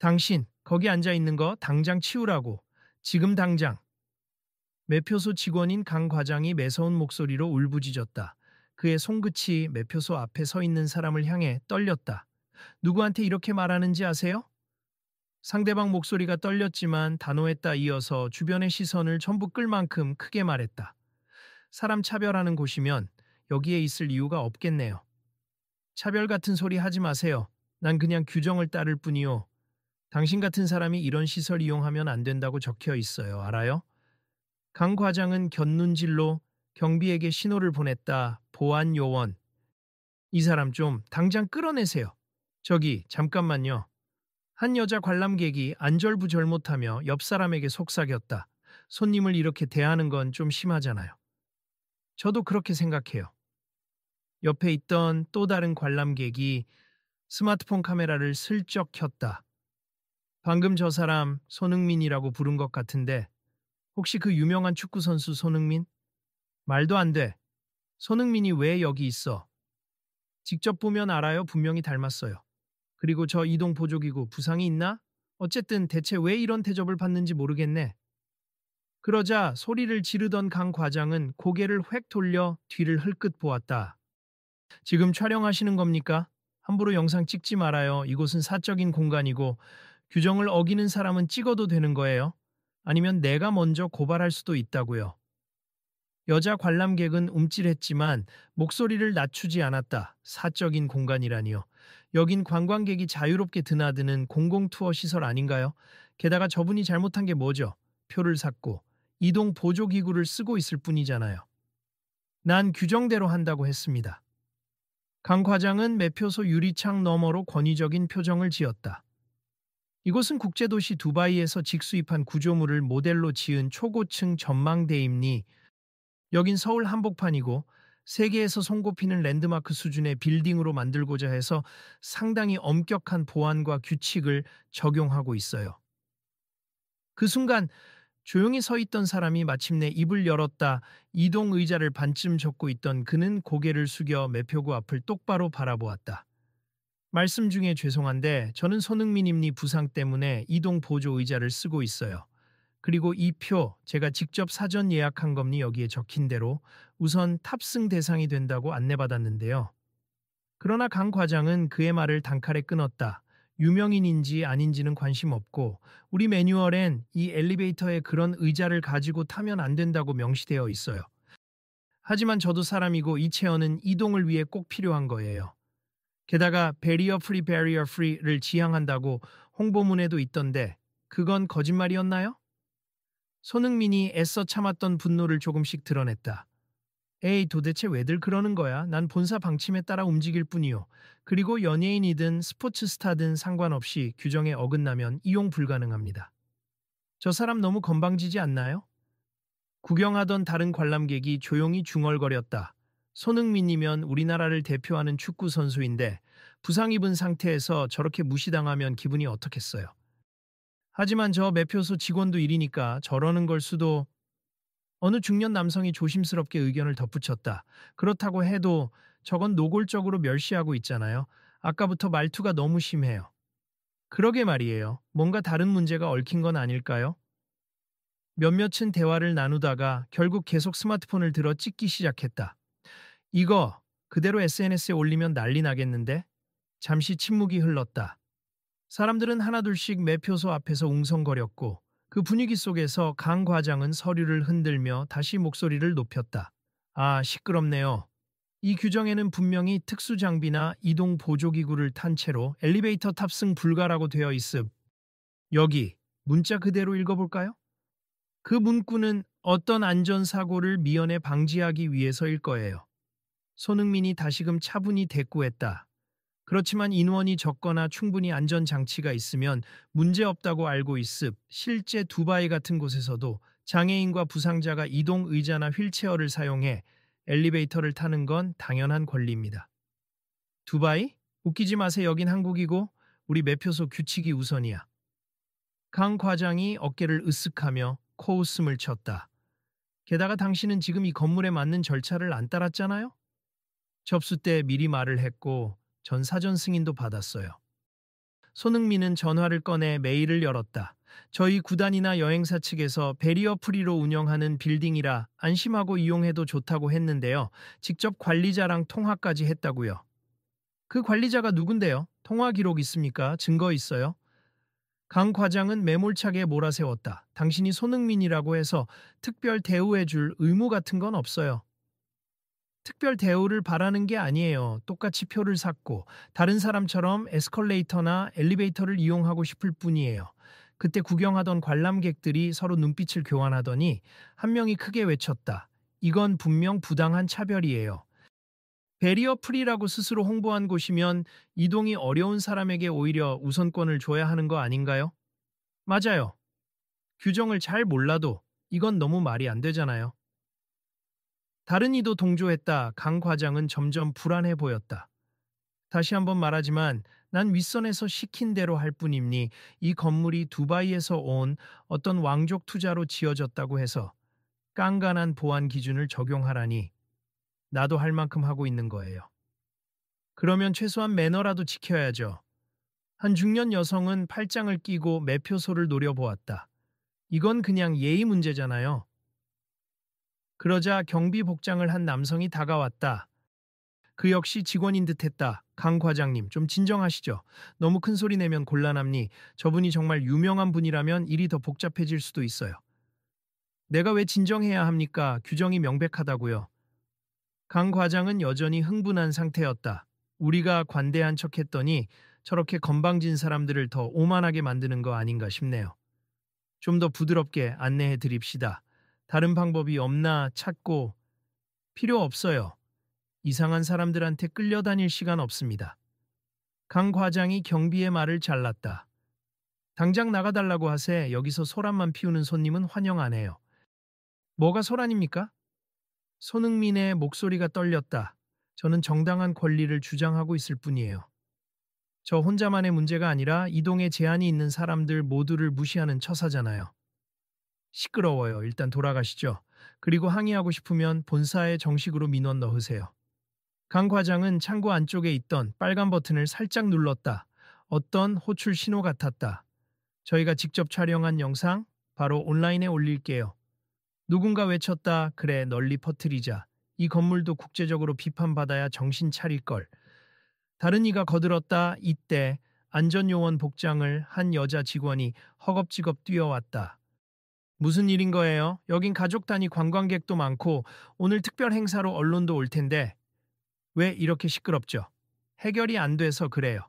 당신, 거기 앉아 있는 거 당장 치우라고. 지금 당장. 매표소 직원인 강 과장이 매서운 목소리로 울부짖었다. 그의 손끝이 매표소 앞에 서 있는 사람을 향해 떨렸다. 누구한테 이렇게 말하는지 아세요? 상대방 목소리가 떨렸지만 단호했다. 이어서 주변의 시선을 전부 끌 만큼 크게 말했다. 사람 차별하는 곳이면 여기에 있을 이유가 없겠네요. 차별 같은 소리 하지 마세요. 난 그냥 규정을 따를 뿐이요. 당신 같은 사람이 이런 시설 이용하면 안 된다고 적혀 있어요. 알아요? 강 과장은 곁눈질로 경비에게 신호를 보냈다. 보안 요원. 이 사람 좀 당장 끌어내세요. 저기 잠깐만요. 한 여자 관람객이 안절부절 못하며 옆 사람에게 속삭였다. 손님을 이렇게 대하는 건 좀 심하잖아요. 저도 그렇게 생각해요. 옆에 있던 또 다른 관람객이 스마트폰 카메라를 슬쩍 켰다. 방금 저 사람 손흥민이라고 부른 것 같은데 혹시 그 유명한 축구 선수 손흥민? 말도 안 돼. 손흥민이 왜 여기 있어? 직접 보면 알아요. 분명히 닮았어요. 그리고 저 이동 보조기구 부상이 있나? 어쨌든 대체 왜 이런 대접을 받는지 모르겠네. 그러자 소리를 지르던 강 과장은 고개를 획 돌려 뒤를 흘끗 보았다. 지금 촬영하시는 겁니까? 함부로 영상 찍지 말아요. 이곳은 사적인 공간이고 규정을 어기는 사람은 찍어도 되는 거예요. 아니면 내가 먼저 고발할 수도 있다고요. 여자 관람객은 움찔했지만 목소리를 낮추지 않았다. 사적인 공간이라니요. 여긴 관광객이 자유롭게 드나드는 공공투어 시설 아닌가요? 게다가 저분이 잘못한 게 뭐죠? 표를 샀고 이동 보조기구를 쓰고 있을 뿐이잖아요. 난 규정대로 한다고 했습니다. 강 과장은 매표소 유리창 너머로 권위적인 표정을 지었다. 이곳은 국제도시 두바이에서 직수입한 구조물을 모델로 지은 초고층 전망대입니. 여긴 서울 한복판이고 세계에서 손꼽히는 랜드마크 수준의 빌딩으로 만들고자 해서 상당히 엄격한 보안과 규칙을 적용하고 있어요. 그 순간 조용히 서 있던 사람이 마침내 입을 열었다. 이동 의자를 반쯤 접고 있던 그는 고개를 숙여 매표구 앞을 똑바로 바라보았다. 말씀 중에 죄송한데 저는 손흥민님니 부상 때문에 이동 보조 의자를 쓰고 있어요. 그리고 이 표 제가 직접 사전 예약한 겁니. 여기에 적힌 대로 우선 탑승 대상이 된다고 안내받았는데요. 그러나 강 과장은 그의 말을 단칼에 끊었다. 유명인인지 아닌지는 관심 없고 우리 매뉴얼엔 이 엘리베이터에 그런 의자를 가지고 타면 안 된다고 명시되어 있어요. 하지만 저도 사람이고 이 체어는 이동을 위해 꼭 필요한 거예요. 게다가 배리어 프리를 지향한다고 홍보문에도 있던데 그건 거짓말이었나요? 손흥민이 애써 참았던 분노를 조금씩 드러냈다. 에이, 도대체 왜들 그러는 거야? 난 본사 방침에 따라 움직일 뿐이요. 그리고 연예인이든 스포츠 스타든 상관없이 규정에 어긋나면 이용 불가능합니다. 저 사람 너무 건방지지 않나요? 구경하던 다른 관람객이 조용히 중얼거렸다. 손흥민이면 우리나라를 대표하는 축구 선수인데 부상 입은 상태에서 저렇게 무시당하면 기분이 어떻겠어요? 하지만 저 매표소 직원도 일이니까 저러는 걸 수도. 어느 중년 남성이 조심스럽게 의견을 덧붙였다. 그렇다고 해도 저건 노골적으로 멸시하고 있잖아요. 아까부터 말투가 너무 심해요. 그러게 말이에요. 뭔가 다른 문제가 얽힌 건 아닐까요? 몇몇은 대화를 나누다가 결국 계속 스마트폰을 들어 찍기 시작했다. 이거 그대로 SNS에 올리면 난리 나겠는데? 잠시 침묵이 흘렀다. 사람들은 하나둘씩 매표소 앞에서 웅성거렸고 그 분위기 속에서 강 과장은 서류를 흔들며 다시 목소리를 높였다. 아, 시끄럽네요. 이 규정에는 분명히 특수장비나 이동 보조기구를 탄 채로 엘리베이터 탑승 불가라고 되어 있음. 여기 문자 그대로 읽어볼까요? 그 문구는 어떤 안전사고를 미연에 방지하기 위해서일 거예요. 손흥민이 다시금 차분히 대꾸했다. 그렇지만 인원이 적거나 충분히 안전장치가 있으면 문제없다고 알고 있음. 실제 두바이 같은 곳에서도 장애인과 부상자가 이동 의자나 휠체어를 사용해 엘리베이터를 타는 건 당연한 권리입니다. 두바이? 웃기지 마세요. 여긴 한국이고 우리 매표소 규칙이 우선이야. 강 과장이 어깨를 으쓱하며 코웃음을 쳤다. 게다가 당신은 지금 이 건물에 맞는 절차를 안 따랐잖아요? 접수 때 미리 말을 했고 전 사전 승인도 받았어요. 손흥민은 전화를 꺼내 메일을 열었다. 저희 구단이나 여행사 측에서 베리어 프리로 운영하는 빌딩이라 안심하고 이용해도 좋다고 했는데요. 직접 관리자랑 통화까지 했다고요. 그 관리자가 누군데요? 통화 기록 있습니까? 증거 있어요? 강 과장은 매몰차게 몰아세웠다. 당신이 손흥민이라고 해서 특별 대우해줄 의무 같은 건 없어요. 특별 대우를 바라는 게 아니에요. 똑같이 표를 샀고 다른 사람처럼 에스컬레이터나 엘리베이터를 이용하고 싶을 뿐이에요. 그때 구경하던 관람객들이 서로 눈빛을 교환하더니 한 명이 크게 외쳤다. 이건 분명 부당한 차별이에요. 베리어 프리라고 스스로 홍보한 곳이면 이동이 어려운 사람에게 오히려 우선권을 줘야 하는 거 아닌가요? 맞아요. 규정을 잘 몰라도 이건 너무 말이 안 되잖아요. 다른 이도 동조했다. 강 과장은 점점 불안해 보였다. 다시 한번 말하지만 난 윗선에서 시킨 대로 할 뿐이니 이 건물이 두바이에서 온 어떤 왕족 투자로 지어졌다고 해서 깐깐한 보안 기준을 적용하라니 나도 할 만큼 하고 있는 거예요. 그러면 최소한 매너라도 지켜야죠. 한 중년 여성은 팔짱을 끼고 매표소를 노려보았다. 이건 그냥 예의 문제잖아요. 그러자 경비 복장을 한 남성이 다가왔다. 그 역시 직원인 듯했다. 강 과장님, 좀 진정하시죠. 너무 큰 소리 내면 곤란합니. 저분이 정말 유명한 분이라면 일이 더 복잡해질 수도 있어요. 내가 왜 진정해야 합니까? 규정이 명백하다고요. 강 과장은 여전히 흥분한 상태였다. 우리가 관대한 척했더니 저렇게 건방진 사람들을 더 오만하게 만드는 거 아닌가 싶네요. 좀 더 부드럽게 안내해 드립시다. 다른 방법이 없나 찾고 필요 없어요. 이상한 사람들한테 끌려다닐 시간 없습니다. 강 과장이 경비의 말을 잘랐다. 당장 나가달라고 하세. 여기서 소란만 피우는 손님은 환영 안 해요. 뭐가 소란입니까? 손흥민의 목소리가 떨렸다. 저는 정당한 권리를 주장하고 있을 뿐이에요. 저 혼자만의 문제가 아니라 이동에 제한이 있는 사람들 모두를 무시하는 처사잖아요. 시끄러워요. 일단 돌아가시죠. 그리고 항의하고 싶으면 본사에 정식으로 민원 넣으세요. 강 과장은 창고 안쪽에 있던 빨간 버튼을 살짝 눌렀다. 어떤 호출 신호 같았다. 저희가 직접 촬영한 영상 바로 온라인에 올릴게요. 누군가 외쳤다. 그래, 널리 퍼뜨리자. 이 건물도 국제적으로 비판받아야 정신 차릴걸. 다른 이가 거들었다. 이때 안전요원 복장을 한 여자 직원이 허겁지겁 뛰어왔다. 무슨 일인 거예요? 여긴 가족 단위 관광객도 많고 오늘 특별 행사로 언론도 올 텐데 왜 이렇게 시끄럽죠? 해결이 안 돼서 그래요.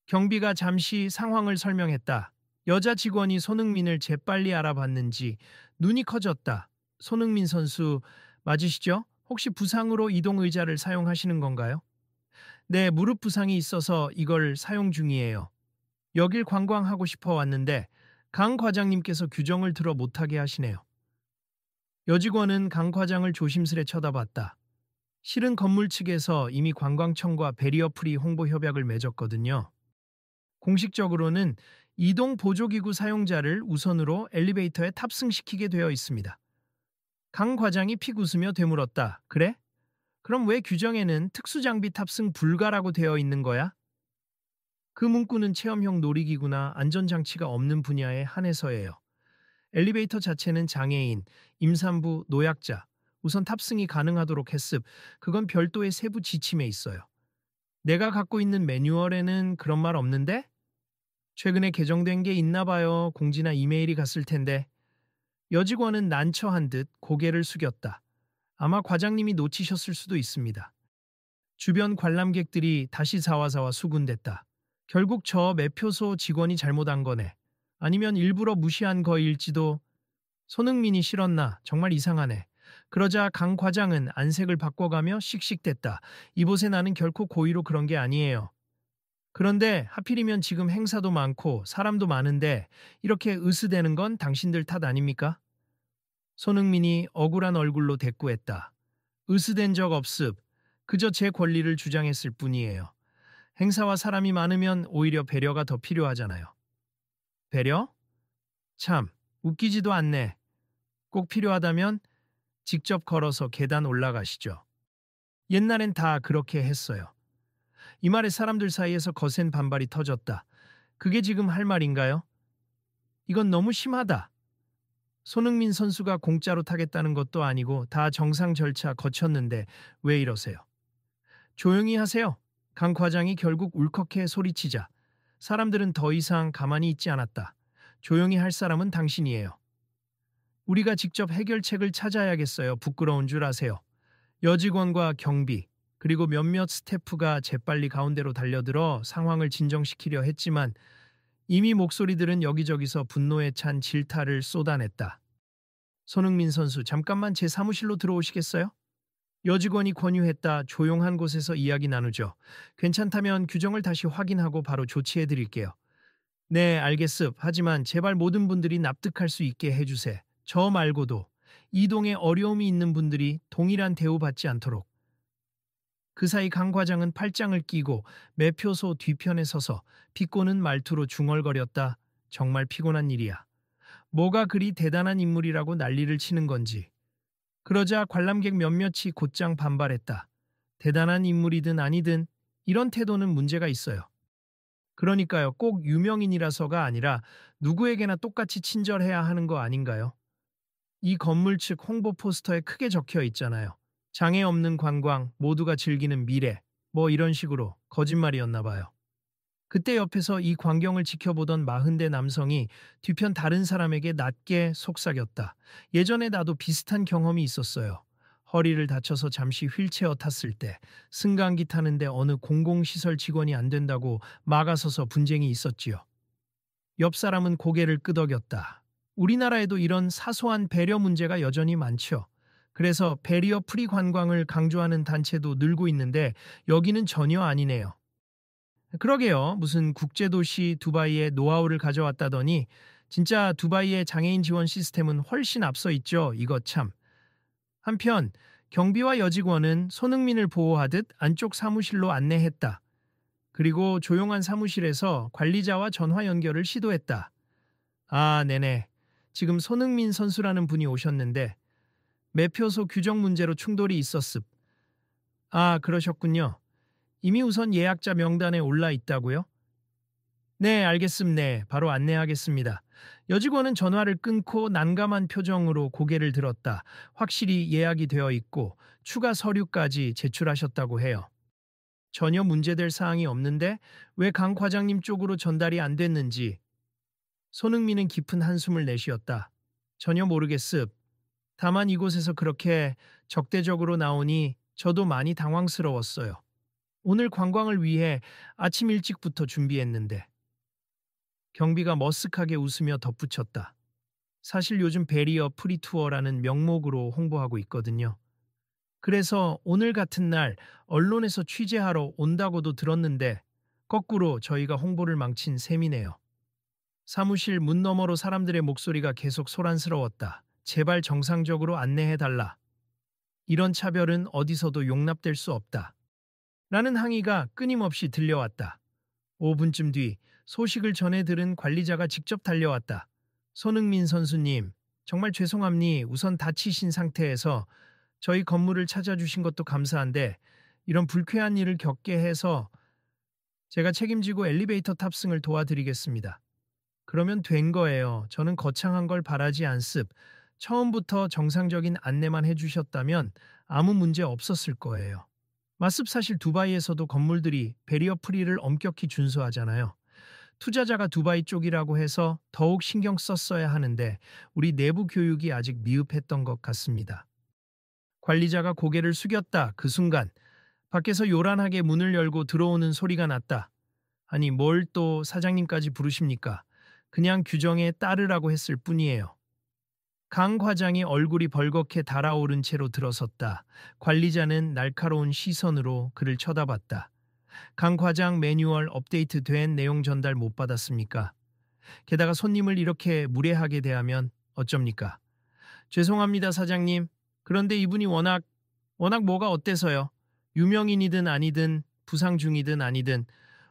경비가 잠시 상황을 설명했다. 여자 직원이 손흥민을 재빨리 알아봤는지 눈이 커졌다. 손흥민 선수 맞으시죠? 혹시 부상으로 이동 의자를 사용하시는 건가요? 네, 무릎 부상이 있어서 이걸 사용 중이에요. 여길 관광하고 싶어 왔는데 강 과장님께서 규정을 들어 못하게 하시네요. 여직원은 강 과장을 조심스레 쳐다봤다. 실은 건물 측에서 이미 관광청과 베리어 프리 홍보 협약을 맺었거든요. 공식적으로는 이동 보조기구 사용자를 우선으로 엘리베이터에 탑승시키게 되어 있습니다. 강 과장이 픽 웃으며 되물었다. 그래? 그럼 왜 규정에는 특수장비 탑승 불가라고 되어 있는 거야? 그 문구는 체험형 놀이기구나 안전장치가 없는 분야에 한해서예요. 엘리베이터 자체는 장애인, 임산부, 노약자, 우선 탑승이 가능하도록 했습. 그건 별도의 세부 지침에 있어요. 내가 갖고 있는 매뉴얼에는 그런 말 없는데? 최근에 개정된 게 있나 봐요. 공지나 이메일이 갔을 텐데. 여직원은 난처한 듯 고개를 숙였다. 아마 과장님이 놓치셨을 수도 있습니다. 주변 관람객들이 다시 사와사와 수군댔다. 결국 저 매표소 직원이 잘못한 거네. 아니면 일부러 무시한 거일지도. 손흥민이 싫었나? 정말 이상하네. 그러자 강 과장은 안색을 바꿔가며 씩씩댔다. 이곳에 나는 결코 고의로 그런 게 아니에요. 그런데 하필이면 지금 행사도 많고 사람도 많은데 이렇게 으스대는 건 당신들 탓 아닙니까? 손흥민이 억울한 얼굴로 대꾸했다. 으스댄 적 없습. 그저 제 권리를 주장했을 뿐이에요. 행사와 사람이 많으면 오히려 배려가 더 필요하잖아요. 배려? 참, 웃기지도 않네. 꼭 필요하다면 직접 걸어서 계단 올라가시죠. 옛날엔 다 그렇게 했어요. 이 말에 사람들 사이에서 거센 반발이 터졌다. 그게 지금 할 말인가요? 이건 너무 심하다. 손흥민 선수가 공짜로 타겠다는 것도 아니고 다 정상 절차 거쳤는데 왜 이러세요? 조용히 하세요. 강 과장이 결국 울컥해 소리치자 사람들은 더 이상 가만히 있지 않았다. 조용히 할 사람은 당신이에요. 우리가 직접 해결책을 찾아야겠어요. 부끄러운 줄 아세요. 여직원과 경비, 그리고 몇몇 스태프가 재빨리 가운데로 달려들어 상황을 진정시키려 했지만 이미 목소리들은 여기저기서 분노에 찬 질타를 쏟아냈다. 손흥민 선수, 잠깐만 제 사무실로 들어오시겠어요? 여직원이 권유했다. 조용한 곳에서 이야기 나누죠. 괜찮다면 규정을 다시 확인하고 바로 조치해 드릴게요. 네, 알겠습. 하지만 제발 모든 분들이 납득할 수 있게 해주세. 저 말고도 이동에 어려움이 있는 분들이 동일한 대우받지 않도록. 그 사이 강 과장은 팔짱을 끼고 매표소 뒤편에 서서 비꼬는 말투로 중얼거렸다. 정말 피곤한 일이야. 뭐가 그리 대단한 인물이라고 난리를 치는 건지. 그러자 관람객 몇몇이 곧장 반발했다. 대단한 인물이든 아니든 이런 태도는 문제가 있어요. 그러니까요, 꼭 유명인이라서가 아니라 누구에게나 똑같이 친절해야 하는 거 아닌가요? 이 건물 측 홍보 포스터에 크게 적혀 있잖아요. 장애 없는 관광, 모두가 즐기는 미래, 뭐 이런 식으로. 거짓말이었나 봐요. 그때 옆에서 이 광경을 지켜보던 40대 남성이 뒤편 다른 사람에게 낮게 속삭였다. 예전에 나도 비슷한 경험이 있었어요. 허리를 다쳐서 잠시 휠체어 탔을 때 승강기 타는데 어느 공공시설 직원이 안 된다고 막아서서 분쟁이 있었지요. 옆 사람은 고개를 끄덕였다. 우리나라에도 이런 사소한 배려 문제가 여전히 많죠. 그래서 배리어 프리 관광을 강조하는 단체도 늘고 있는데 여기는 전혀 아니네요. 그러게요. 무슨 국제도시 두바이의 노하우를 가져왔다더니 진짜 두바이의 장애인 지원 시스템은 훨씬 앞서 있죠. 이거 참. 한편 경비와 여직원은 손흥민을 보호하듯 안쪽 사무실로 안내했다. 그리고 조용한 사무실에서 관리자와 전화 연결을 시도했다. 아, 네네. 지금 손흥민 선수라는 분이 오셨는데 매표소 규정 문제로 충돌이 있었습. 아, 그러셨군요. 이미 우선 예약자 명단에 올라 있다고요? 네, 알겠습니다. 네, 바로 안내하겠습니다. 여직원은 전화를 끊고 난감한 표정으로 고개를 들었다. 확실히 예약이 되어 있고 추가 서류까지 제출하셨다고 해요. 전혀 문제될 사항이 없는데 왜 강 과장님 쪽으로 전달이 안 됐는지. 손흥민은 깊은 한숨을 내쉬었다. 전혀 모르겠습. 다만 이곳에서 그렇게 적대적으로 나오니 저도 많이 당황스러웠어요. 오늘 관광을 위해 아침 일찍부터 준비했는데. 경비가 머쓱하게 웃으며 덧붙였다. 사실 요즘 베리어 프리투어라는 명목으로 홍보하고 있거든요. 그래서 오늘 같은 날 언론에서 취재하러 온다고도 들었는데 거꾸로 저희가 홍보를 망친 셈이네요. 사무실 문 너머로 사람들의 목소리가 계속 소란스러웠다. 제발 정상적으로 안내해달라. 이런 차별은 어디서도 용납될 수 없다. 라는 항의가 끊임없이 들려왔다. 5분쯤 뒤 소식을 전해 들은 관리자가 직접 달려왔다. 손흥민 선수님, 정말 죄송합니. 우선 다치신 상태에서 저희 건물을 찾아주신 것도 감사한데 이런 불쾌한 일을 겪게 해서 제가 책임지고 엘리베이터 탑승을 도와드리겠습니다. 그러면 된 거예요. 저는 거창한 걸 바라지 않습. 처음부터 정상적인 안내만 해주셨다면 아무 문제 없었을 거예요. 마습 사실 두바이에서도 건물들이 베리어 프리를 엄격히 준수하잖아요. 투자자가 두바이 쪽이라고 해서 더욱 신경 썼어야 하는데 우리 내부 교육이 아직 미흡했던 것 같습니다. 관리자가 고개를 숙였다. 그 순간 밖에서 요란하게 문을 열고 들어오는 소리가 났다. 아니 뭘 또 사장님까지 부르십니까? 그냥 규정에 따르라고 했을 뿐이에요. 강 과장이 얼굴이 벌겋게 달아오른 채로 들어섰다. 관리자는 날카로운 시선으로 그를 쳐다봤다. 강 과장 매뉴얼 업데이트된 내용 전달 못 받았습니까? 게다가 손님을 이렇게 무례하게 대하면 어쩝니까? 죄송합니다, 사장님. 그런데 이분이 워낙 뭐가 어때서요? 유명인이든 아니든 부상 중이든 아니든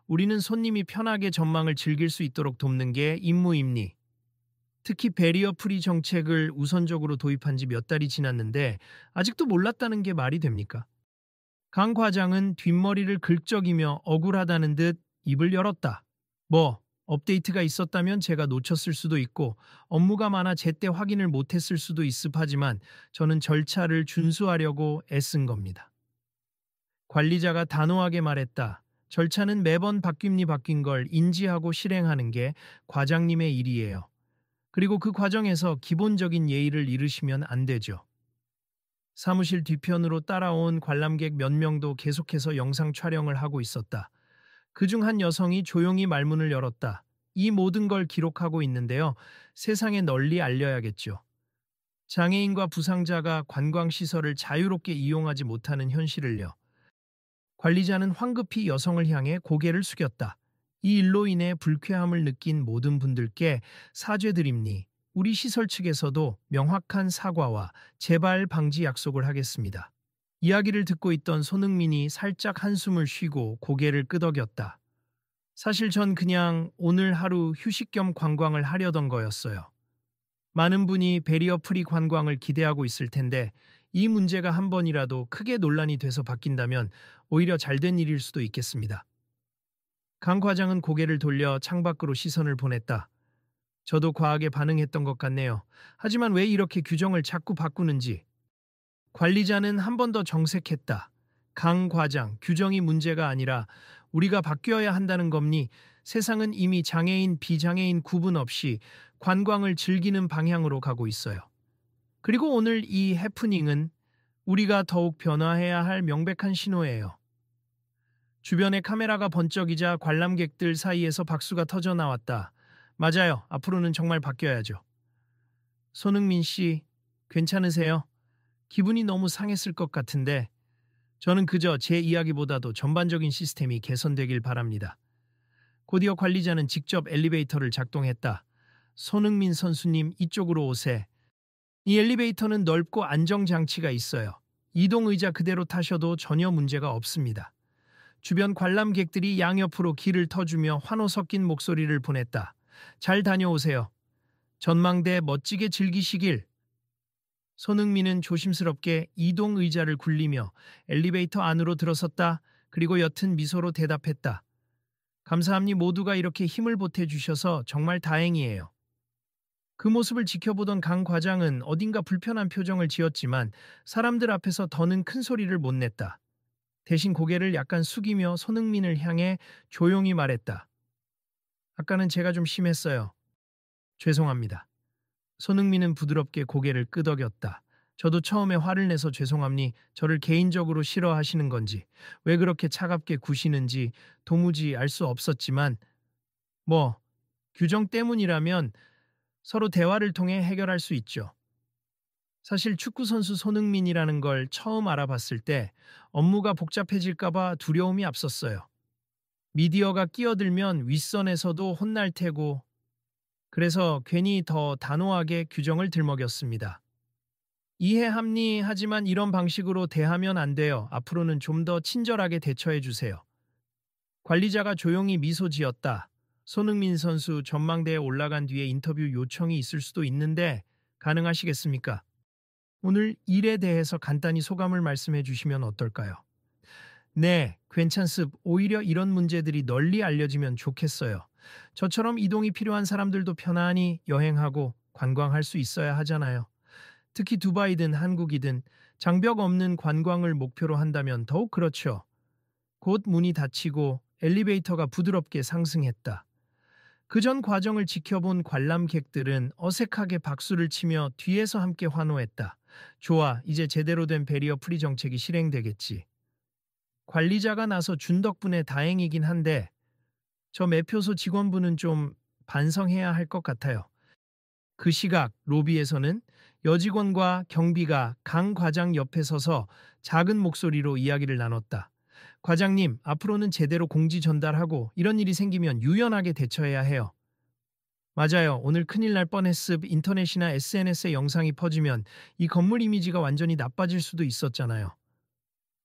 우리는 손님이 편하게 전망을 즐길 수 있도록 돕는 게 임무입니. 특히 베리어 프리 정책을 우선적으로 도입한 지 몇 달이 지났는데 아직도 몰랐다는 게 말이 됩니까? 강 과장은 뒷머리를 긁적이며 억울하다는 듯 입을 열었다. 뭐, 업데이트가 있었다면 제가 놓쳤을 수도 있고 업무가 많아 제때 확인을 못했을 수도 있습하지만 저는 절차를 준수하려고 애쓴 겁니다. 관리자가 단호하게 말했다. 절차는 매번 바뀐 걸 인지하고 실행하는 게 과장님의 일이에요. 그리고 그 과정에서 기본적인 예의를 잃으시면 안 되죠. 사무실 뒤편으로 따라온 관람객 몇 명도 계속해서 영상 촬영을 하고 있었다. 그중 한 여성이 조용히 말문을 열었다. 이 모든 걸 기록하고 있는데요. 세상에 널리 알려야겠죠. 장애인과 부상자가 관광시설을 자유롭게 이용하지 못하는 현실을요. 관리자는 황급히 여성을 향해 고개를 숙였다. 이 일로 인해 불쾌함을 느낀 모든 분들께 사죄드립니. 우리 시설 측에서도 명확한 사과와 재발 방지 약속을 하겠습니다. 이야기를 듣고 있던 손흥민이 살짝 한숨을 쉬고 고개를 끄덕였다. 사실 전 그냥 오늘 하루 휴식 겸 관광을 하려던 거였어요. 많은 분이 베리어 프리 관광을 기대하고 있을 텐데 이 문제가 한 번이라도 크게 논란이 돼서 바뀐다면 오히려 잘된 일일 수도 있겠습니다. 강 과장은 고개를 돌려 창밖으로 시선을 보냈다. 저도 과하게 반응했던 것 같네요. 하지만 왜 이렇게 규정을 자꾸 바꾸는지. 관리자는 한 번 더 정색했다. 강 과장, 규정이 문제가 아니라 우리가 바뀌어야 한다는 겁니. 세상은 이미 장애인, 비장애인 구분 없이 관광을 즐기는 방향으로 가고 있어요. 그리고 오늘 이 해프닝은 우리가 더욱 변화해야 할 명백한 신호예요. 주변에 카메라가 번쩍이자 관람객들 사이에서 박수가 터져 나왔다. 맞아요. 앞으로는 정말 바뀌어야죠. 손흥민 씨, 괜찮으세요? 기분이 너무 상했을 것 같은데 저는 그저 제 이야기보다도 전반적인 시스템이 개선되길 바랍니다. 곧이어 관리자는 직접 엘리베이터를 작동했다. 손흥민 선수님 이쪽으로 오세. 이 엘리베이터는 넓고 안정장치가 있어요. 이동 의자 그대로 타셔도 전혀 문제가 없습니다. 주변 관람객들이 양옆으로 길을 터주며 환호 섞인 목소리를 보냈다. 잘 다녀오세요. 전망대 멋지게 즐기시길. 손흥민은 조심스럽게 이동 의자를 굴리며 엘리베이터 안으로 들어섰다. 그리고 옅은 미소로 대답했다. 감사합니 모두가 이렇게 힘을 보태주셔서 정말 다행이에요. 그 모습을 지켜보던 강 과장은 어딘가 불편한 표정을 지었지만 사람들 앞에서 더는 큰 소리를 못 냈다. 대신 고개를 약간 숙이며 손흥민을 향해 조용히 말했다. 아까는 제가 좀 심했어요. 죄송합니다. 손흥민은 부드럽게 고개를 끄덕였다. 저도 처음에 화를 내서 죄송합니. 저를 개인적으로 싫어하시는 건지, 왜 그렇게 차갑게 구시는지 도무지 알 수 없었지만 규정 때문이라면 서로 대화를 통해 해결할 수 있죠. 사실 축구선수 손흥민이라는 걸 처음 알아봤을 때 업무가 복잡해질까봐 두려움이 앞섰어요. 미디어가 끼어들면 윗선에서도 혼날 테고 그래서 괜히 더 단호하게 규정을 들먹였습니다. 이해합니 하지만 이런 방식으로 대하면 안 돼요. 앞으로는 좀 더 친절하게 대처해 주세요. 관리자가 조용히 미소 지었다. 손흥민 선수 전망대에 올라간 뒤에 인터뷰 요청이 있을 수도 있는데 가능하시겠습니까? 오늘 일에 대해서 간단히 소감을 말씀해 주시면 어떨까요? 네, 괜찮습. 오히려 이런 문제들이 널리 알려지면 좋겠어요. 저처럼 이동이 필요한 사람들도 편안히 여행하고 관광할 수 있어야 하잖아요. 특히 두바이든 한국이든 장벽 없는 관광을 목표로 한다면 더욱 그렇죠. 곧 문이 닫히고 엘리베이터가 부드럽게 상승했다. 그 전 과정을 지켜본 관람객들은 어색하게 박수를 치며 뒤에서 함께 환호했다. 좋아, 이제 제대로 된 베리어 프리 정책이 실행되겠지. 관리자가 나서 준 덕분에 다행이긴 한데 저 매표소 직원분은 좀 반성해야 할 것 같아요. 그 시각 로비에서는 여직원과 경비가 강 과장 옆에 서서 작은 목소리로 이야기를 나눴다. 과장님, 앞으로는 제대로 공지 전달하고 이런 일이 생기면 유연하게 대처해야 해요. 맞아요. 오늘 큰일 날 뻔했습. 인터넷이나 SNS에 영상이 퍼지면 이 건물 이미지가 완전히 나빠질 수도 있었잖아요.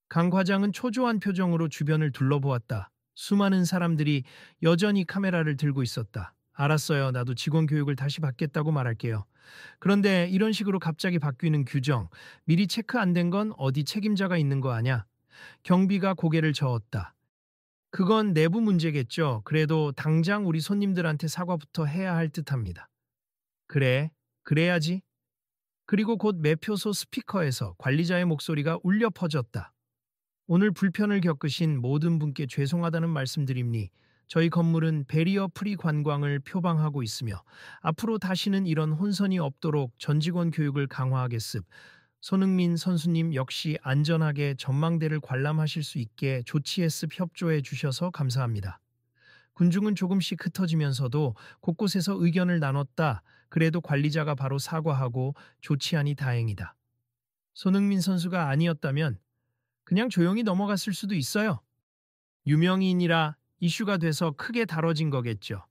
강 과장은 초조한 표정으로 주변을 둘러보았다. 수많은 사람들이 여전히 카메라를 들고 있었다. 알았어요. 나도 직원 교육을 다시 받겠다고 말할게요. 그런데 이런 식으로 갑자기 바뀌는 규정, 미리 체크 안 된 건 어디 책임자가 있는 거 아냐? 경비가 고개를 저었다. 그건 내부 문제겠죠. 그래도 당장 우리 손님들한테 사과부터 해야 할 듯합니다. 그래, 그래야지. 그리고 곧 매표소 스피커에서 관리자의 목소리가 울려 퍼졌다. 오늘 불편을 겪으신 모든 분께 죄송하다는 말씀드립니. 저희 건물은 베리어 프리 관광을 표방하고 있으며 앞으로 다시는 이런 혼선이 없도록 전 직원 교육을 강화하겠습. 손흥민 선수님 역시 안전하게 전망대를 관람하실 수 있게 조치했습. 협조해 주셔서 감사합니다. 군중은 조금씩 흩어지면서도 곳곳에서 의견을 나눴다. 그래도 관리자가 바로 사과하고 조치하니 다행이다. 손흥민 선수가 아니었다면 그냥 조용히 넘어갔을 수도 있어요. 유명인이라 이슈가 돼서 크게 다뤄진 거겠죠.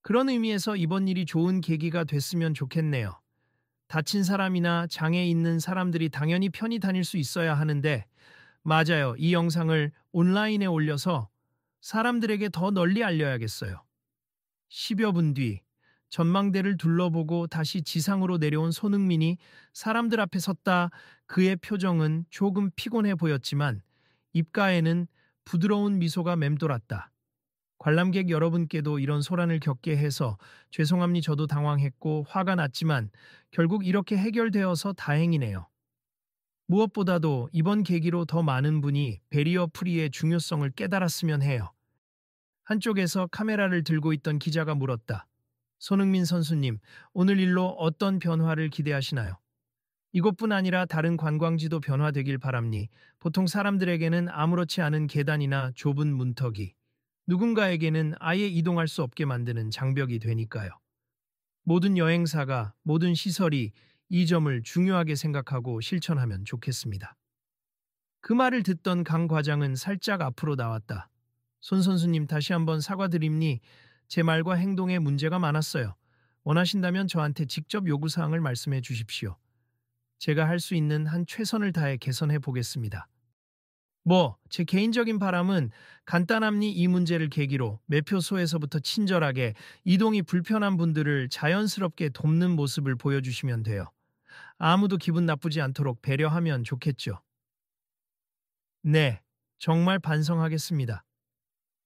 그런 의미에서 이번 일이 좋은 계기가 됐으면 좋겠네요. 다친 사람이나 장애 있는 사람들이 당연히 편히 다닐 수 있어야 하는데, 맞아요. 이 영상을 온라인에 올려서 사람들에게 더 널리 알려야겠어요. 10여 분 뒤 전망대를 둘러보고 다시 지상으로 내려온 손흥민이 사람들 앞에 섰다. 그의 표정은 조금 피곤해 보였지만 입가에는 부드러운 미소가 맴돌았다. 관람객 여러분께도 이런 소란을 겪게 해서 죄송합니. 저도 당황했고 화가 났지만 결국 이렇게 해결되어서 다행이네요. 무엇보다도 이번 계기로 더 많은 분이 베리어 프리의 중요성을 깨달았으면 해요. 한쪽에서 카메라를 들고 있던 기자가 물었다. 손흥민 선수님, 오늘 일로 어떤 변화를 기대하시나요? 이것뿐 아니라 다른 관광지도 변화되길 바랍니. 보통 사람들에게는 아무렇지 않은 계단이나 좁은 문턱이, 누군가에게는 아예 이동할 수 없게 만드는 장벽이 되니까요. 모든 여행사가, 모든 시설이 이 점을 중요하게 생각하고 실천하면 좋겠습니다. 그 말을 듣던 강 과장은 살짝 앞으로 나왔다. 손 선수님, 다시 한번 사과드립니. 제 말과 행동에 문제가 많았어요. 원하신다면 저한테 직접 요구사항을 말씀해 주십시오. 제가 할 수 있는 한 최선을 다해 개선해 보겠습니다. 제 개인적인 바람은 간단합니. 이 문제를 계기로 매표소에서부터 친절하게 이동이 불편한 분들을 자연스럽게 돕는 모습을 보여주시면 돼요. 아무도 기분 나쁘지 않도록 배려하면 좋겠죠. 네, 정말 반성하겠습니다.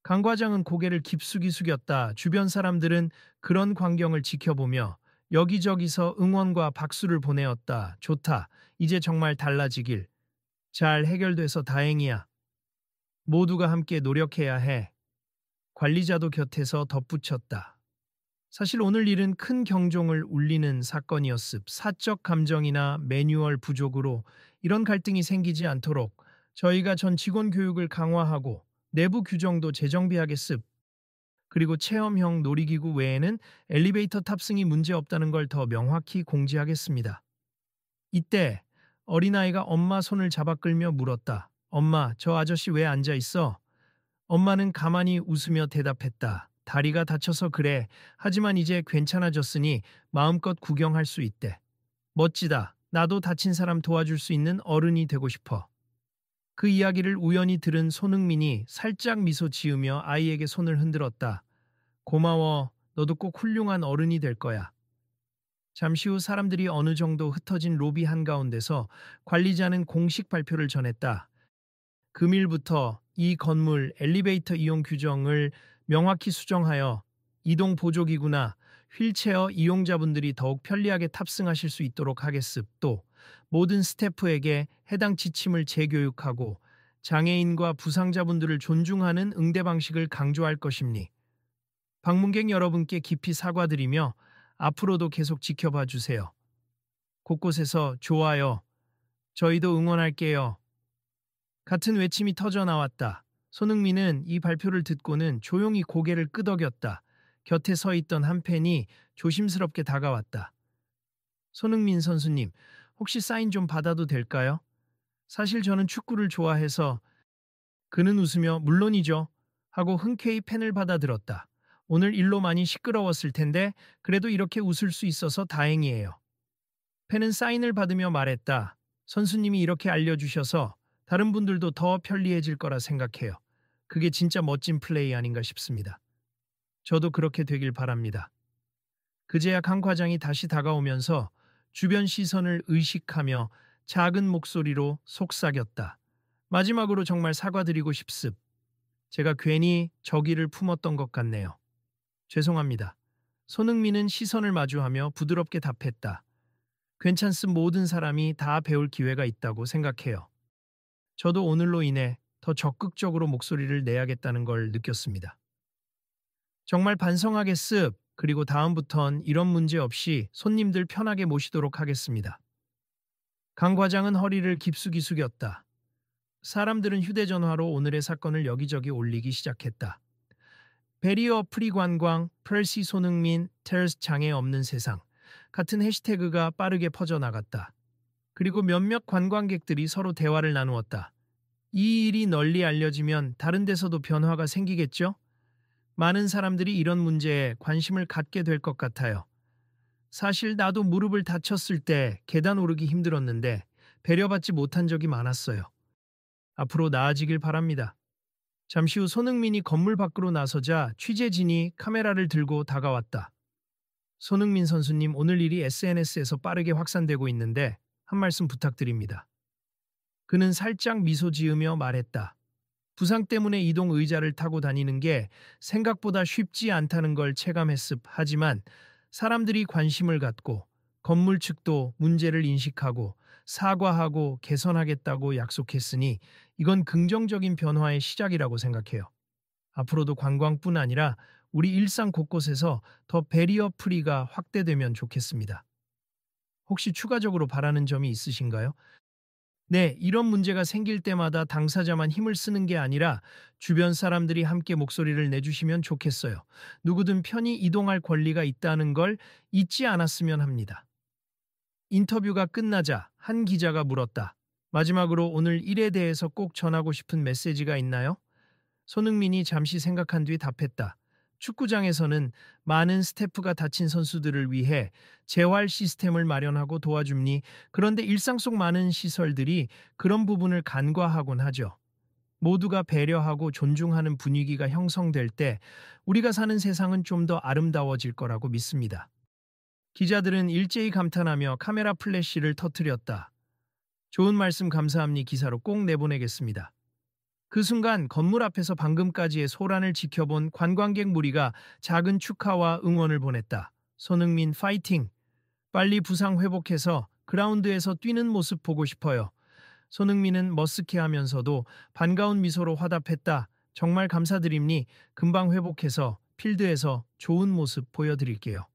강 과장은 고개를 깊숙이 숙였다. 주변 사람들은 그런 광경을 지켜보며 여기저기서 응원과 박수를 보내었다. 좋다. 이제 정말 달라지길. 잘 해결돼서 다행이야. 모두가 함께 노력해야 해. 관리자도 곁에서 덧붙였다. 사실 오늘 일은 큰 경종을 울리는 사건이었습. 사적 감정이나 매뉴얼 부족으로 이런 갈등이 생기지 않도록 저희가 전 직원 교육을 강화하고 내부 규정도 재정비하겠습. 그리고 체험형 놀이기구 외에는 엘리베이터 탑승이 문제없다는 걸 더 명확히 공지하겠습니다. 이때 어린아이가 엄마 손을 잡아 끌며 물었다. 엄마, 저 아저씨 왜 앉아 있어? 엄마는 가만히 웃으며 대답했다. 다리가 다쳐서 그래. 하지만 이제 괜찮아졌으니 마음껏 구경할 수 있대. 멋지다. 나도 다친 사람 도와줄 수 있는 어른이 되고 싶어. 그 이야기를 우연히 들은 손흥민이 살짝 미소 지으며 아이에게 손을 흔들었다. 고마워. 너도 꼭 훌륭한 어른이 될 거야. 잠시 후 사람들이 어느 정도 흩어진 로비 한가운데서 관리자는 공식 발표를 전했다. 금일부터 이 건물 엘리베이터 이용 규정을 명확히 수정하여 이동 보조기구나 휠체어 이용자분들이 더욱 편리하게 탑승하실 수 있도록 하겠습. 또 모든 스태프에게 해당 지침을 재교육하고 장애인과 부상자분들을 존중하는 응대 방식을 강조할 것입니. 방문객 여러분께 깊이 사과드리며 앞으로도 계속 지켜봐 주세요. 곳곳에서 좋아요. 저희도 응원할게요. 같은 외침이 터져 나왔다. 손흥민은 이 발표를 듣고는 조용히 고개를 끄덕였다. 곁에 서 있던 한 팬이 조심스럽게 다가왔다. 손흥민 선수님, 혹시 사인 좀 받아도 될까요? 사실 저는 축구를 좋아해서. 그는 웃으며 물론이죠 하고 흔쾌히 펜을 받아들었다. 오늘 일로 많이 시끄러웠을 텐데 그래도 이렇게 웃을 수 있어서 다행이에요. 펜은 사인을 받으며 말했다. 선수님이 이렇게 알려주셔서 다른 분들도 더 편리해질 거라 생각해요. 그게 진짜 멋진 플레이 아닌가 싶습니다. 저도 그렇게 되길 바랍니다. 그제야 강 과장이 다시 다가오면서 주변 시선을 의식하며 작은 목소리로 속삭였다. 마지막으로 정말 사과드리고 싶습. 제가 괜히 저기를 품었던 것 같네요. 죄송합니다. 손흥민은 시선을 마주하며 부드럽게 답했다. 괜찮습 모든 사람이 다 배울 기회가 있다고 생각해요. 저도 오늘로 인해 더 적극적으로 목소리를 내야겠다는 걸 느꼈습니다. 정말 반성하겠습. 그리고 다음부턴 이런 문제 없이 손님들 편하게 모시도록 하겠습니다. 강 과장은 허리를 깊숙이 숙였다. 사람들은 휴대전화로 오늘의 사건을 여기저기 올리기 시작했다. 베리어 프리 관광, 펄시 손흥민, 테러스 장애 없는 세상 같은 해시태그가 빠르게 퍼져나갔다. 그리고 몇몇 관광객들이 서로 대화를 나누었다. 이 일이 널리 알려지면 다른 데서도 변화가 생기겠죠? 많은 사람들이 이런 문제에 관심을 갖게 될 것 같아요. 사실 나도 무릎을 다쳤을 때 계단 오르기 힘들었는데 배려받지 못한 적이 많았어요. 앞으로 나아지길 바랍니다. 잠시 후 손흥민이 건물 밖으로 나서자 취재진이 카메라를 들고 다가왔다. 손흥민 선수님, 오늘 일이 SNS에서 빠르게 확산되고 있는데 한 말씀 부탁드립니다. 그는 살짝 미소 지으며 말했다. 부상 때문에 이동 의자를 타고 다니는 게 생각보다 쉽지 않다는 걸 체감했습. 하지만 사람들이 관심을 갖고 건물 측도 문제를 인식하고 사과하고 개선하겠다고 약속했으니 이건 긍정적인 변화의 시작이라고 생각해요. 앞으로도 관광뿐 아니라 우리 일상 곳곳에서 더 배리어 프리가 확대되면 좋겠습니다. 혹시 추가적으로 바라는 점이 있으신가요? 네, 이런 문제가 생길 때마다 당사자만 힘을 쓰는 게 아니라 주변 사람들이 함께 목소리를 내주시면 좋겠어요. 누구든 편히 이동할 권리가 있다는 걸 잊지 않았으면 합니다. 인터뷰가 끝나자 한 기자가 물었다. 마지막으로 오늘 일에 대해서 꼭 전하고 싶은 메시지가 있나요? 손흥민이 잠시 생각한 뒤 답했다. 축구장에서는 많은 스태프가 다친 선수들을 위해 재활 시스템을 마련하고 도와줍니. 그런데 일상 속 많은 시설들이 그런 부분을 간과하곤 하죠. 모두가 배려하고 존중하는 분위기가 형성될 때 우리가 사는 세상은 좀 더 아름다워질 거라고 믿습니다. 기자들은 일제히 감탄하며 카메라 플래시를 터뜨렸다. 좋은 말씀 감사합니. 기사로 꼭 내보내겠습니다. 그 순간 건물 앞에서 방금까지의 소란을 지켜본 관광객 무리가 작은 축하와 응원을 보냈다. 손흥민 파이팅! 빨리 부상 회복해서 그라운드에서 뛰는 모습 보고 싶어요. 손흥민은 머쓱해하면서도 반가운 미소로 화답했다. 정말 감사드립니. 금방 회복해서 필드에서 좋은 모습 보여드릴게요.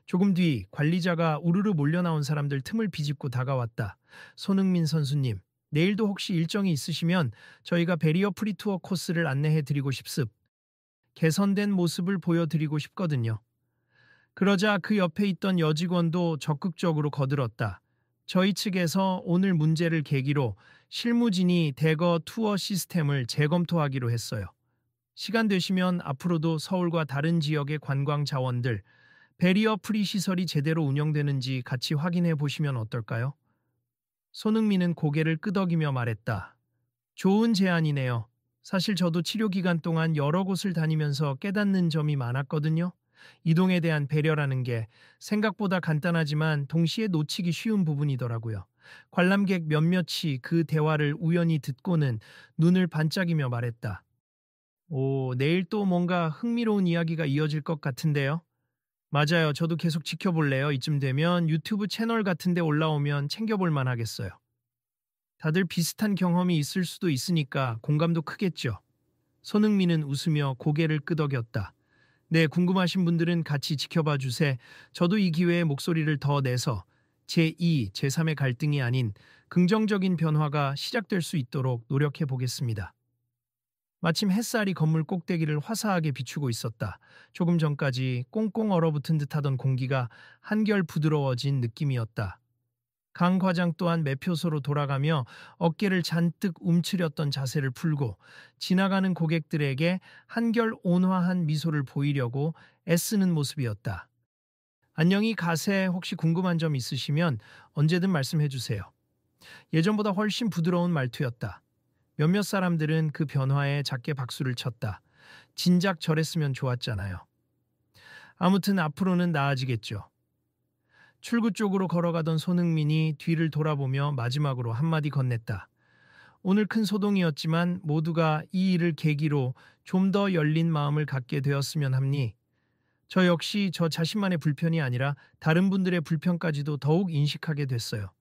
조금 뒤 관리자가 우르르 몰려나온 사람들 틈을 비집고 다가왔다. 손흥민 선수님, 내일도 혹시 일정이 있으시면 저희가 베리어 프리 투어 코스를 안내해 드리고 싶습. 개선된 모습을 보여드리고 싶거든요. 그러자 그 옆에 있던 여직원도 적극적으로 거들었다. 저희 측에서 오늘 문제를 계기로 실무진이 대거 투어 시스템을 재검토하기로 했어요. 시간 되시면 앞으로도 서울과 다른 지역의 관광 자원들, 베리어 프리 시설이 제대로 운영되는지 같이 확인해 보시면 어떨까요? 손흥민은 고개를 끄덕이며 말했다. 좋은 제안이네요. 사실 저도 치료 기간 동안 여러 곳을 다니면서 깨닫는 점이 많았거든요. 이동에 대한 배려라는 게 생각보다 간단하지만 동시에 놓치기 쉬운 부분이더라고요. 관람객 몇몇이 그 대화를 우연히 듣고는 눈을 반짝이며 말했다. 오, 내일 또 뭔가 흥미로운 이야기가 이어질 것 같은데요. 맞아요. 저도 계속 지켜볼래요. 이쯤 되면 유튜브 채널 같은 데 올라오면 챙겨볼 만 하겠어요. 다들 비슷한 경험이 있을 수도 있으니까 공감도 크겠죠. 손흥민은 웃으며 고개를 끄덕였다. 네, 궁금하신 분들은 같이 지켜봐 주세. 저도 이 기회에 목소리를 더 내서 제2, 제3의 갈등이 아닌 긍정적인 변화가 시작될 수 있도록 노력해 보겠습니다. 마침 햇살이 건물 꼭대기를 화사하게 비추고 있었다. 조금 전까지 꽁꽁 얼어붙은 듯하던 공기가 한결 부드러워진 느낌이었다. 강 과장 또한 매표소로 돌아가며 어깨를 잔뜩 움츠렸던 자세를 풀고 지나가는 고객들에게 한결 온화한 미소를 보이려고 애쓰는 모습이었다. 안녕히 가세. 혹시 궁금한 점 있으시면 언제든 말씀해 주세요. 예전보다 훨씬 부드러운 말투였다. 몇몇 사람들은 그 변화에 작게 박수를 쳤다. 진작 저랬으면 좋았잖아요. 아무튼 앞으로는 나아지겠죠. 출구 쪽으로 걸어가던 손흥민이 뒤를 돌아보며 마지막으로 한마디 건넸다. 오늘 큰 소동이었지만 모두가 이 일을 계기로 좀 더 열린 마음을 갖게 되었으면 합니. 저 역시 저 자신만의 불편이 아니라 다른 분들의 불편까지도 더욱 인식하게 됐어요.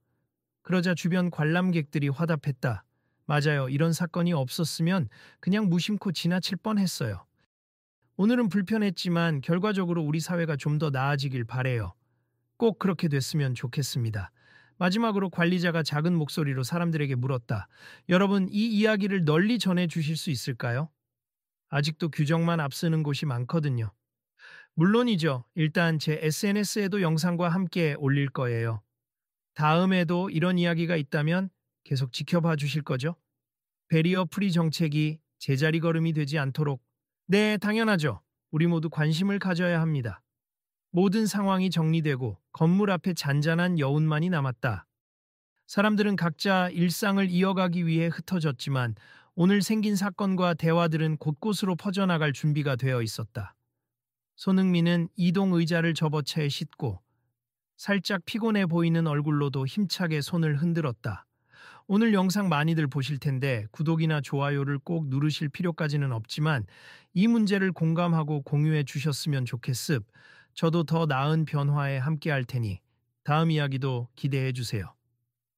그러자 주변 관람객들이 화답했다. 맞아요. 이런 사건이 없었으면 그냥 무심코 지나칠 뻔했어요. 오늘은 불편했지만 결과적으로 우리 사회가 좀 더 나아지길 바래요. 꼭 그렇게 됐으면 좋겠습니다. 마지막으로 관리자가 작은 목소리로 사람들에게 물었다. 여러분, 이 이야기를 널리 전해 주실 수 있을까요? 아직도 규정만 앞서는 곳이 많거든요. 물론이죠. 일단 제 SNS에도 영상과 함께 올릴 거예요. 다음에도 이런 이야기가 있다면 계속 지켜봐 주실 거죠? 베리어 프리 정책이 제자리 걸음이 되지 않도록. 네, 당연하죠. 우리 모두 관심을 가져야 합니다. 모든 상황이 정리되고 건물 앞에 잔잔한 여운만이 남았다. 사람들은 각자 일상을 이어가기 위해 흩어졌지만 오늘 생긴 사건과 대화들은 곳곳으로 퍼져나갈 준비가 되어 있었다. 손흥민은 이동 의자를 접어 채 씻고 살짝 피곤해 보이는 얼굴로도 힘차게 손을 흔들었다. 오늘 영상 많이들 보실 텐데 구독이나 좋아요를 꼭 누르실 필요까지는 없지만 이 문제를 공감하고 공유해 주셨으면 좋겠습. 저도 더 나은 변화에 함께 할 테니 다음 이야기도 기대해 주세요.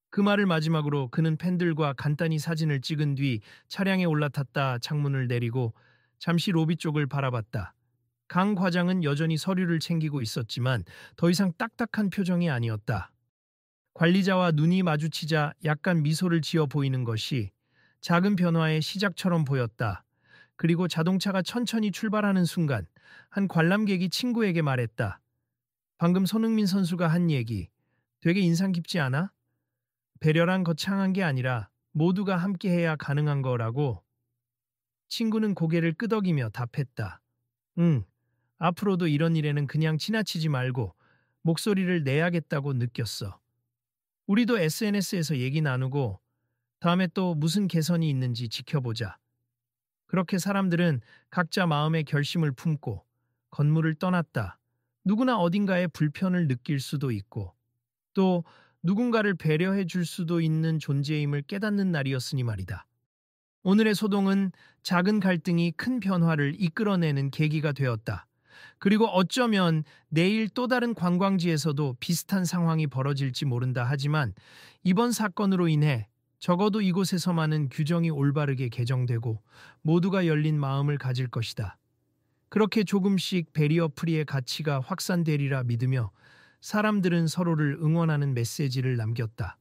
그 말을 마지막으로 그는 팬들과 간단히 사진을 찍은 뒤 차량에 올라탔다 창문을 내리고 잠시 로비 쪽을 바라봤다. 강 과장은 여전히 서류를 챙기고 있었지만 더 이상 딱딱한 표정이 아니었다. 관리자와 눈이 마주치자 약간 미소를 지어 보이는 것이 작은 변화의 시작처럼 보였다. 그리고 자동차가 천천히 출발하는 순간 한 관람객이 친구에게 말했다. 방금 손흥민 선수가 한 얘기 되게 인상 깊지 않아? 배려란 거창한 게 아니라 모두가 함께해야 가능한 거라고. 친구는 고개를 끄덕이며 답했다. 응, 앞으로도 이런 일에는 그냥 지나치지 말고 목소리를 내야겠다고 느꼈어. 우리도 SNS에서 얘기 나누고 다음에 또 무슨 개선이 있는지 지켜보자. 그렇게 사람들은 각자 마음의 결심을 품고 건물을 떠났다. 누구나 어딘가에 불편을 느낄 수도 있고 또 누군가를 배려해 줄 수도 있는 존재임을 깨닫는 날이었으니 말이다. 오늘의 소동은 작은 갈등이 큰 변화를 이끌어내는 계기가 되었다. 그리고 어쩌면 내일 또 다른 관광지에서도 비슷한 상황이 벌어질지 모른다 하지만 이번 사건으로 인해 적어도 이곳에서만은 규정이 올바르게 개정되고 모두가 열린 마음을 가질 것이다. 그렇게 조금씩 베리어 프리의 가치가 확산되리라 믿으며 사람들은 서로를 응원하는 메시지를 남겼다.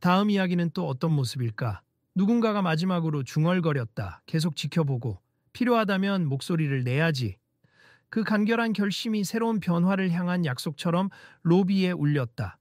다음 이야기는 또 어떤 모습일까? 누군가가 마지막으로 중얼거렸다. 계속 지켜보고 필요하다면 목소리를 내야지. 그 간결한 결심이 새로운 변화를 향한 약속처럼 로비에 울렸다.